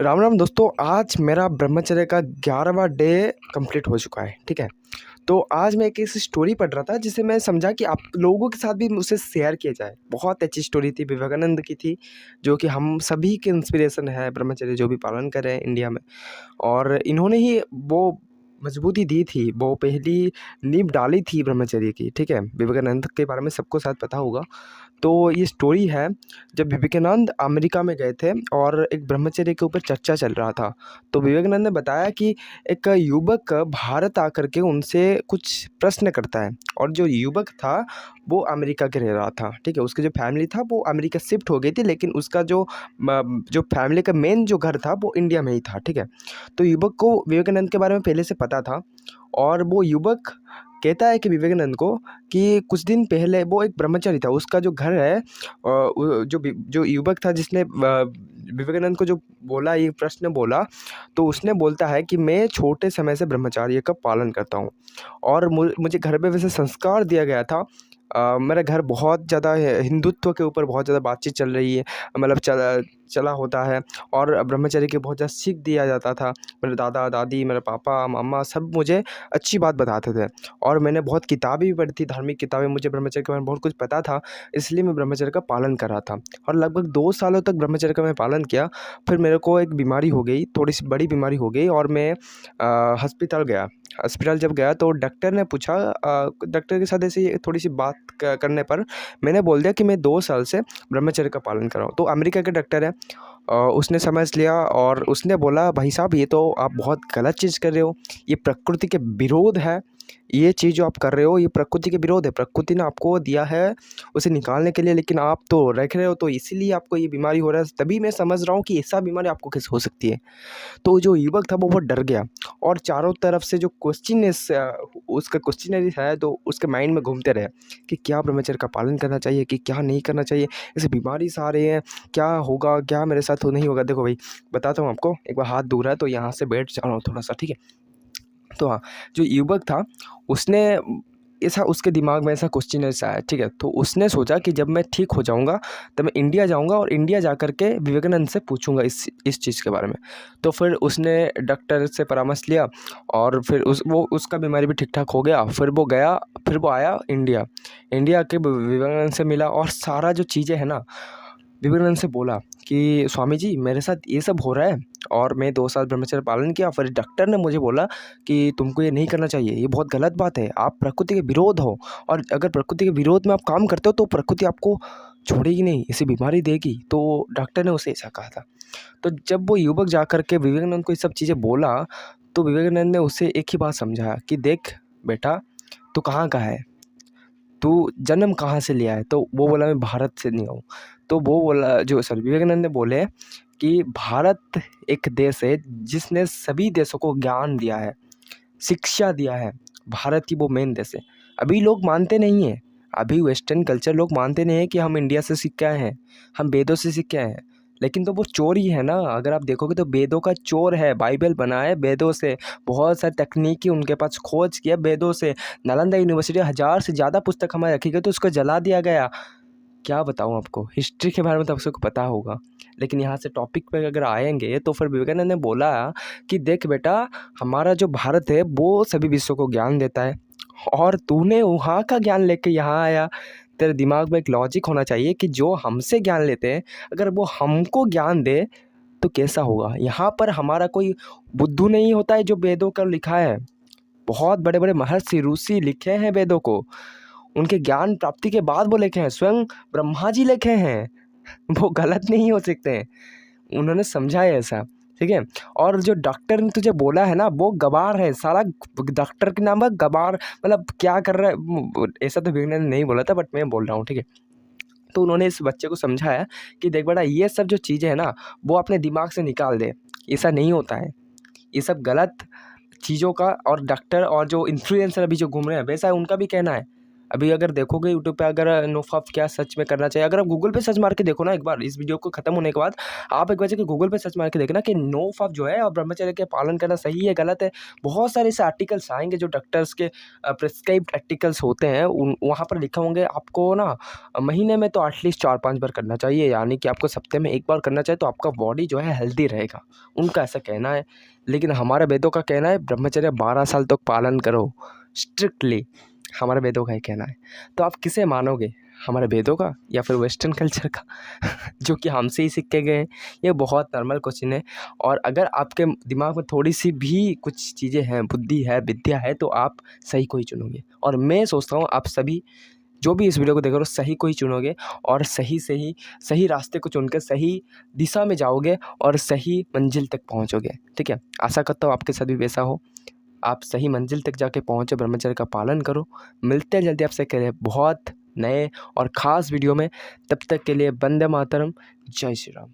राम राम दोस्तों। आज मेरा ब्रह्मचर्य का 11वां डे कंप्लीट हो चुका है। ठीक है, तो आज मैं एक ऐसी स्टोरी पढ़ रहा था जिसे मैं समझा कि आप लोगों के साथ भी उसे शेयर किया जाए। बहुत अच्छी स्टोरी थी, विवेकानंद की थी, जो कि हम सभी के इंस्पिरेशन है ब्रह्मचर्य जो भी पालन कर रहे हैं इंडिया में। और इन्होंने ही वो मजबूती दी थी, वो पहली नींव डाली थी ब्रह्मचर्य की। ठीक है, विवेकानंद के बारे में सबको शायद पता होगा। तो ये स्टोरी है, जब विवेकानंद अमेरिका में गए थे और एक ब्रह्मचर्य के ऊपर चर्चा चल रहा था। तो विवेकानंद ने बताया कि एक युवक भारत आकर के उनसे कुछ प्रश्न करता है, और जो युवक था वो अमेरिका के रह रहा था। ठीक है, उसकी जो फैमिली था वो अमेरिका शिफ्ट हो गई थी, लेकिन उसका जो फैमिली का मेन जो घर था वो इंडिया में ही था। ठीक है, तो युवक को विवेकानंद के बारे में पहले से पता था, और वो युवक कहता है कि विवेकानंद को कि कुछ दिन पहले वो एक ब्रह्मचारी था, उसका जो घर है जो युवक था जिसने विवेकानंद को जो बोला, ये प्रश्न बोला, तो उसने बोलता है कि मैं छोटे समय से ब्रह्मचर्य का पालन करता हूँ, और मुझे घर पे वैसे संस्कार दिया गया था। मेरा घर बहुत ज़्यादा हिंदुत्व के ऊपर बहुत ज़्यादा बातचीत चल रही है, मतलब चला होता है, और ब्रह्मचर्य की बहुत ज़्यादा सीख दिया जाता था। मेरे दादा दादी, मेरे पापा मामा सब मुझे अच्छी बात बताते थे, और मैंने बहुत किताबें भी पढ़ी थी, धार्मिक किताबें। मुझे ब्रह्मचर्य के बारे में बहुत कुछ पता था, इसलिए मैं ब्रह्मचर्य का पालन कर रहा था, और लगभग 2 सालों तक ब्रह्मचर्य का मैं पालन किया। फिर मेरे को एक बीमारी हो गई, थोड़ी सी बड़ी बीमारी हो गई, और मैं हॉस्पिटल गया। हॉस्पिटल जब गया तो डॉक्टर ने पूछा, डॉक्टर के साथ ऐसे थोड़ी सी बात करने पर मैंने बोल दिया कि मैं 2 साल से ब्रह्मचर्य का पालन कर रहा हूँ। तो अमेरिका के डॉक्टर है, उसने समझ लिया, और उसने बोला, भाई साहब ये तो आप बहुत गलत चीज़ कर रहे हो, ये प्रकृति के विरोध है। ये चीज़ जो आप कर रहे हो ये प्रकृति के विरोध है। प्रकृति ने आपको दिया है उसे निकालने के लिए, लेकिन आप तो रख रहे हो, तो इसीलिए आपको ये बीमारी हो रहा है। तभी मैं समझ रहा हूँ कि ऐसा बीमारी आपको कैसे हो सकती है। तो जो युवक था वो बहुत डर गया, और चारों तरफ से जो उसका क्वेश्चनरी है, तो उसके माइंड में घूमते रहे कि क्या ब्रह्मचर्य का पालन करना चाहिए कि क्या नहीं करना चाहिए, ऐसे बीमारी से आ रही है, क्या होगा, क्या मेरे साथ नहीं होगा। देखो भाई, बताता हूँ आपको। एक बार हाथ दूर है तो यहाँ से बैठ जा रहा हूँ थोड़ा सा, ठीक है। तो हाँ, जो युवक था उसने ऐसा, उसके दिमाग में ऐसा क्वेश्चन ऐसा आया, ठीक है। तो उसने सोचा कि जब मैं ठीक हो जाऊंगा तब मैं इंडिया जाऊंगा, और इंडिया जा कर के विवेकानंद से पूछूंगा इस चीज़ के बारे में। तो फिर उसने डॉक्टर से परामर्श लिया, और फिर उसका बीमारी भी ठीक ठाक हो गया। फिर वो गया, फिर वो आया इंडिया। इंडिया के विवेकानंद से मिला, और सारा जो चीज़ें हैं ना, विवेकानंद से बोला कि स्वामी जी मेरे साथ ये सब हो रहा है, और मैं 2 साल ब्रह्मचर्य पालन किया। फिर डॉक्टर ने मुझे बोला कि तुमको ये नहीं करना चाहिए, ये बहुत गलत बात है, आप प्रकृति के विरोध हो, और अगर प्रकृति के विरोध में आप काम करते हो तो प्रकृति आपको छोड़ेगी नहीं, ऐसी बीमारी देगी। तो डॉक्टर ने उसे ऐसा कहा था। तो जब वो युवक जा कर के विवेकानंद को ये सब चीज़ें बोला, तो विवेकानंद ने उसे एक ही बात समझाया कि देख बेटा, तू कहाँ का है, तू जन्म कहाँ से लिया है। तो वो बोला मैं भारत से नहीं हूँ। तो वो बोला, जो सॉरी, विवेकानंद ने बोले कि भारत एक देश है जिसने सभी देशों को ज्ञान दिया है, शिक्षा दिया है। भारत ही वो मेन देश है। अभी लोग मानते नहीं हैं, अभी वेस्टर्न कल्चर लोग मानते नहीं हैं कि हम इंडिया से सीख के आए हैं, हम वेदों से सीख के आए हैं। लेकिन तो वो चोर ही है ना, अगर आप देखोगे तो वेदों का चोर है। बाइबल बना है वेदों से, बहुत सारी तकनीकी उनके पास खोज किया वेदों से। नालंदा यूनिवर्सिटी 1000 से ज़्यादा पुस्तक हमारे रखी गई, तो उसको जला दिया गया। क्या बताऊँ आपको, हिस्ट्री के बारे में तो आप सबको पता होगा। लेकिन यहाँ से टॉपिक पे अगर आएंगे तो फिर विवेकानंद ने बोला कि देख बेटा, हमारा जो भारत है वो सभी विश्व को ज्ञान देता है, और तूने वहाँ का ज्ञान लेके यहाँ आया। तेरे दिमाग में एक लॉजिक होना चाहिए कि जो हमसे ज्ञान लेते हैं, अगर वो हमको ज्ञान दे तो कैसा होगा। यहाँ पर हमारा कोई बुद्धू नहीं होता है जो वेदों का लिखा है। बहुत बड़े बड़े महर्षि ऋषि लिखे हैं वेदों को, उनके ज्ञान प्राप्ति के बाद वो लिखे हैं, स्वयं ब्रह्मा जी लिखे हैं। वो गलत नहीं हो सकते हैं, उन्होंने समझा है ऐसा, ठीक है। और जो डॉक्टर ने तुझे बोला है ना, वो गवार है साला। डॉक्टर के नाम है गवार, मतलब क्या कर रहा है ऐसा तो विवेकानंद ने नहीं बोला था, बट मैं बोल रहा हूँ, ठीक है। तो उन्होंने इस बच्चे को समझाया कि देख बेटा, ये सब जो चीज़ें हैं ना, वो अपने दिमाग से निकाल दे, ऐसा नहीं होता है, ये सब गलत चीज़ों का। और डॉक्टर और जो इन्फ्लुएंसर अभी जो घूम रहे हैं, वैसा उनका भी कहना है, अभी अगर देखोगे यूट्यूब पे, अगर नोफाप क्या सच में करना चाहिए, अगर आप गूगल पे सर्च मार के देखो ना, एक बार इस वीडियो को खत्म होने के बाद आप एक बार जाके गूगल पे सर्च मार के देखना कि नोफाप जो है और ब्रह्मचर्य के पालन करना सही है गलत है। बहुत सारे ऐसे आर्टिकल्स आएंगे जो डॉक्टर्स के प्रिस्क्राइब्ड आर्टिकल्स होते हैं, उन वहाँ पर लिखा होंगे आपको ना महीने में तो एटलीस्ट 4-5 बार करना चाहिए, यानी कि आपको हफ्ते में 1 बार करना चाहिए, तो आपका बॉडी जो है हेल्दी रहेगा। उनका ऐसा कहना है। लेकिन हमारे वेदों का कहना है ब्रह्मचर्य 12 साल तक पालन करो स्ट्रिक्टली, हमारे वेदों का ही कहना है। तो आप किसे मानोगे, हमारे वेदों का या फिर वेस्टर्न कल्चर का जो कि हमसे ही सीख के गए हैं? ये बहुत नॉर्मल क्वेश्चन है। और अगर आपके दिमाग में थोड़ी सी भी कुछ चीज़ें हैं, बुद्धि है, विद्या है, तो आप सही को ही चुनोगे। और मैं सोचता हूँ आप सभी जो भी इस वीडियो को देख रहे हो सही को ही चुनोगे, और सही से ही सही रास्ते को चुन के सही दिशा में जाओगे और सही मंजिल तक पहुँचोगे। ठीक है, आशा करता हूँ आपके साथ भी वैसा हो, आप सही मंजिल तक जाके पहुँचो, ब्रह्मचर्य का पालन करो। मिलते हैं जल्दी आपसे करें बहुत नए और ख़ास वीडियो में। तब तक के लिए वंदे मातरम, जय श्री राम।